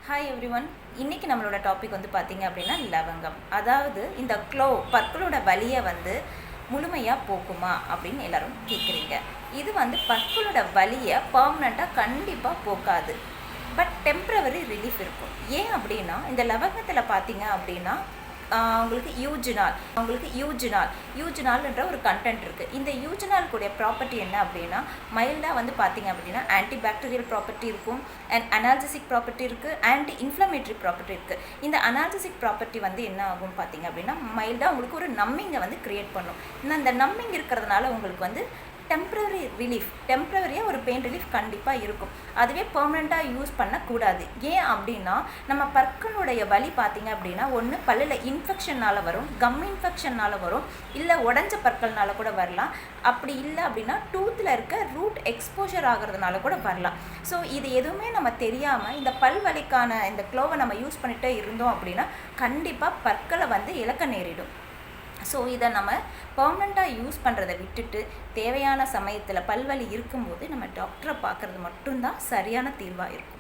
Hi everyone. இன்றைக்கி நம்மளோட topic வந்து பார்த்திங்க அப்படின்னா லவங்கம். அதாவது இந்த பற்களோட வலியை வந்து முழுமையாக போக்குமா அப்படின்னு எல்லோரும் கேட்குறீங்க. இது வந்து பற்களோட வலியை பர்மனெண்ட்டாக கண்டிப்பாக போக்காது. பட் டெம்ப்ரவரி ரிலீஃப் இருக்கும். ஏன் அப்படின்னா இந்த லவங்கத்தில் பார்த்திங்க அப்படின்னா உங்களுக்கு யூஜினால்ன்ற ஒரு கண்டென்ட் இருக்குது. இந்த யூஜினால் கூடிய ப்ராப்பர்ட்டி என்ன அப்படின்னா மைல்டாக வந்து பார்த்திங்க அப்படின்னா ஆன்டிபாக்டீரியல் ப்ராப்பர்ட்டி இருக்கும், அண்ட் அனால்ஜசிக் ப்ராப்பர்ட்டி இருக்குது, ஆன்டி இன்ஃப்ளமேட்டரி ப்ராப்பர்ட்டி இருக்குது. இந்த அனால்ஜசிக் ப்ராப்பர்ட்டி வந்து என்ன ஆகும் பார்த்திங்க அப்படின்னா மைல்டாக உங்களுக்கு ஒரு நம்மிங்கை வந்து க்ரியேட் பண்ணும். இந்த நம்மிங் இருக்கிறதுனால உங்களுக்கு வந்து டெம்ப்ரவரி ரிலீஃப், டெம்ப்ரவரியாக ஒரு பெயின் ரிலீஃப் கண்டிப்பாக இருக்கும். அதுவே பெர்மனெண்ட்டாக யூஸ் பண்ணக்கூடாது. ஏன் அப்படின்னா நம்ம பற்களுடைய வலி பார்த்திங்க அப்படின்னா ஒன்று பல்லில் இன்ஃபெக்ஷனால் வரும், கம் இன்ஃபெக்ஷனால் வரும், இல்லை உடஞ்ச பற்கள்னால கூட வரலாம். அப்படி இல்லை அப்படின்னா டூத்தில் இருக்க ரூட் எக்ஸ்போஷர் ஆகிறதுனால கூட வரலாம். ஸோ இது எதுவுமே நம்ம தெரியாமல் இந்த பல் வலிக்கான இந்த க்ளோவை நம்ம யூஸ் பண்ணிகிட்டே இருந்தோம் அப்படின்னா கண்டிப்பாக பற்களை வந்து இழக்க நேரிடும். ஸோ இதை நம்ம பர்மனெண்ட்டாக யூஸ் பண்ணுறதை விட்டுட்டு தேவையான சமயத்தில் பல்வலி இருக்கும்போது நம்ம டாக்டரை பார்க்குறது மட்டும்தான் சரியான தீர்வாக இருக்கும்.